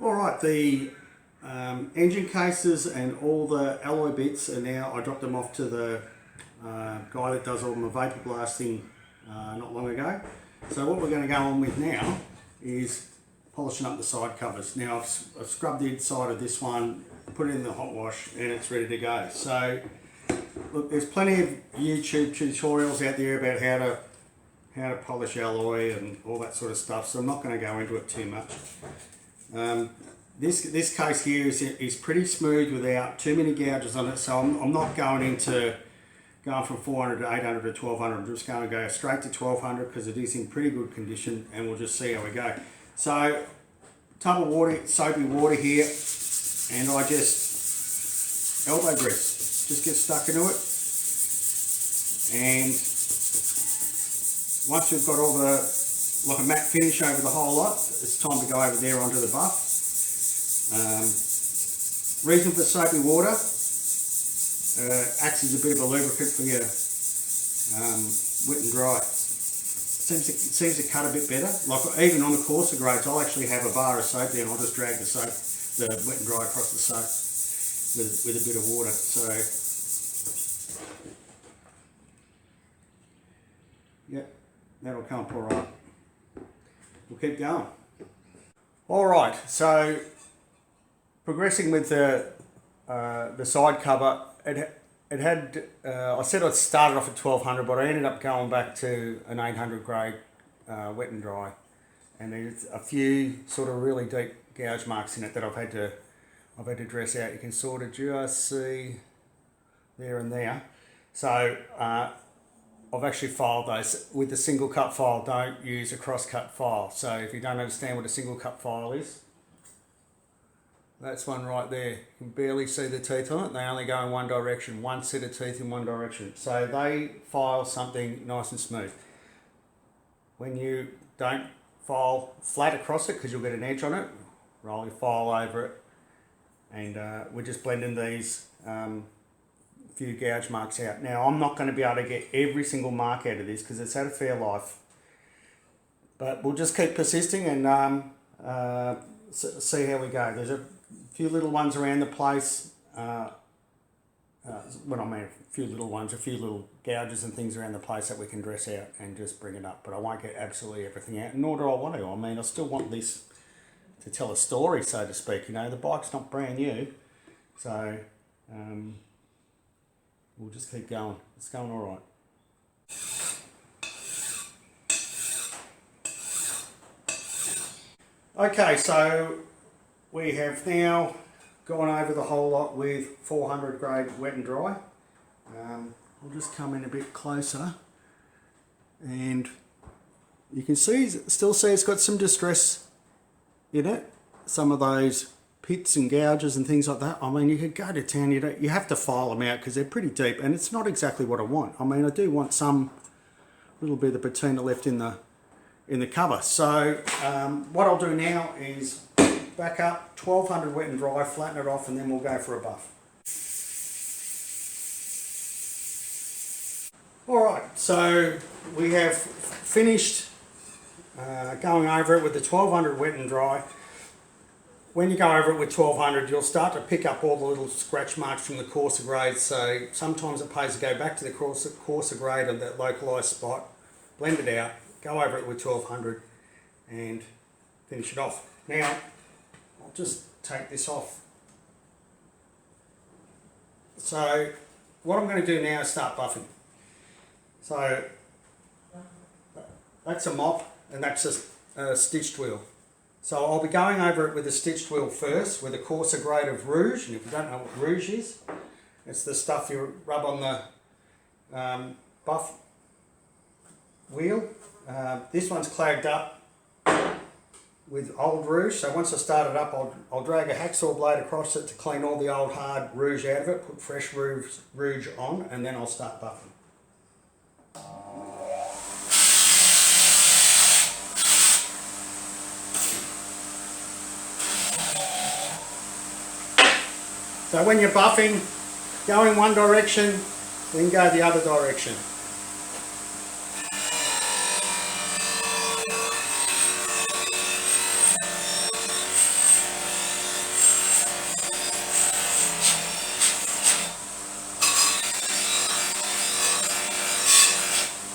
Alright, the engine cases and all the alloy bits are now, I dropped them off to the guy that does all my vapor blasting not long ago. So what we're going to go on with now is polishing up the side covers. Now I've scrubbed the inside of this one, put it in the hot wash, and it's ready to go. So look, there's plenty of YouTube tutorials out there about how to polish alloy and all that sort of stuff, so I'm not going to go into it too much. This case here is pretty smooth without too many gouges on it, so I'm not going from 400 to 800 to 1200. I'm just going to go straight to 1200 because it is in pretty good condition, and we'll just see how we go. So tub of water, soapy water here, and I just elbow grease, just get stuck into it, and once we've got all the, like a matte finish over the whole lot, it's time to go over there onto the buff. Reason for soapy water, acts as a bit of a lubricant for your wet and dry. Seems to cut a bit better. Like even on the coarser grades, I'll actually have a bar of soap there and I'll just drag the soap, the wet and dry across the soap with a bit of water. So yeah, that'll come up all right. We'll keep going. All right, so progressing with the side cover, it had, I said I started off at 1200, but I ended up going back to an 800 grade wet and dry, and there's a few sort of really deep gouge marks in it that I've had to dress out. You can sort of just see there and there. So I've actually filed those with the single cut file. Don't use a cross cut file. So if you don't understand what a single cut file is, that's one right there. You can barely see the teeth on it. They only go in one direction, one set of teeth in one direction. So they file something nice and smooth. When you don't file flat across it, because you'll get an edge on it, roll your file over it, and we're just blending these few gouge marks out. Now I'm not going to be able to get every single mark out of this because it's had a fair life, but we'll just keep persisting and see how we go. There's a few little ones around the place, when I mean a few little ones, a few little gouges and things around the place that we can dress out and just bring it up, but I won't get absolutely everything out, nor do I want to. I mean, I still want this to tell a story, so to speak. You know, the bike's not brand new, so we'll just keep going. It's going all right. Okay, so we have now gone over the whole lot with 400 grade wet and dry. I'll just come in a bit closer, and you can still see it's got some distress in it. Some of those pits and gouges and things like that. I mean, you could go to town. You have to file them out because they're pretty deep, and it's not exactly what I want. I mean, I do want some little bit of patina left in the cover. So what I'll do now is back up 1200 wet and dry, flatten it off, and then we'll go for a buff. Alright, so we have finished going over it with the 1200 wet and dry. When you go over it with 1200, you'll start to pick up all the little scratch marks from the coarser grade, so sometimes it pays to go back to the coarser grade of that localised spot, blend it out, go over it with 1200 and finish it off. Now, I'll just take this off. So what I'm going to do now is start buffing. So that's a mop and that's a stitched wheel. So I'll be going over it with a stitched wheel first with a coarser grade of rouge, and if you don't know what rouge is, it's the stuff you rub on the buff wheel. This one's clagged up with old rouge, so once I start it up, I'll drag a hacksaw blade across it to clean all the old hard rouge out of it, put fresh rouge on, and then I'll start buffing. So when you're buffing, go in one direction, then go the other direction.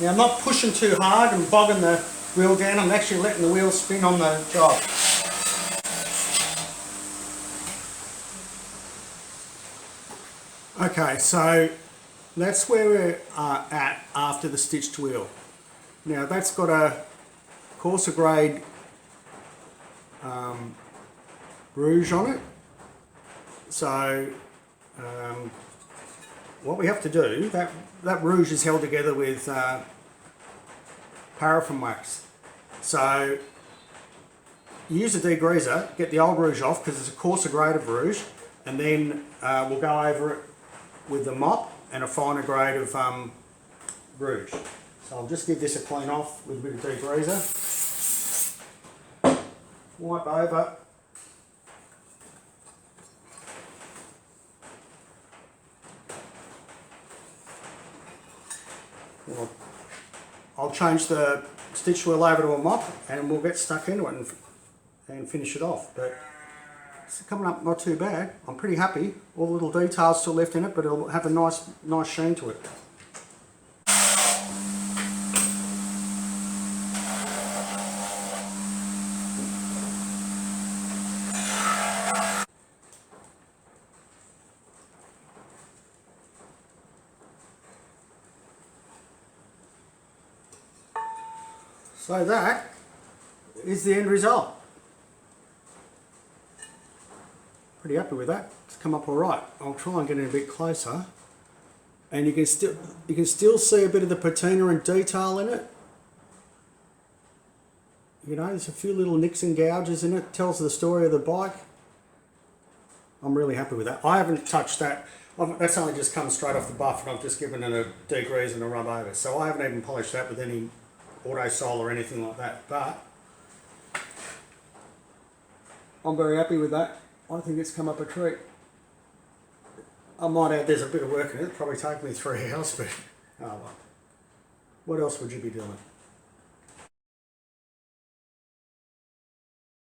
Now I'm not pushing too hard and bogging the wheel down, I'm actually letting the wheel spin on the job. Okay, so that's where we're at after the stitched wheel. Now that's got a coarser grade rouge on it. So what we have to do, that rouge is held together with paraffin wax. So you use a degreaser, get the old rouge off because it's a coarser grade of rouge, and then we'll go over it with the mop and a finer grade of rouge. So I'll just give this a clean off with a bit of degreaser. Wipe over. I'll change the stitch wheel over to a mop and we'll get stuck into it and finish it off. But it's coming up not too bad. I'm pretty happy. All the little details still left in it, but it'll have a nice sheen to it. So that is the end result. Pretty happy with that. It's come up all right. I'll try and get it a bit closer, and you can still see a bit of the patina and detail in it. You know, there's a few little nicks and gouges in it. Tells the story of the bike. I'm really happy with that. I haven't touched that. That's only just come straight off the buff, and I've just given it a degrease and a rub over. So I haven't even polished that with any auto sol or anything like that. But I'm very happy with that. I think it's come up a treat. I might add there's a bit of work in it. It'll probably take me 3 hours, but oh well. What else would you be doing?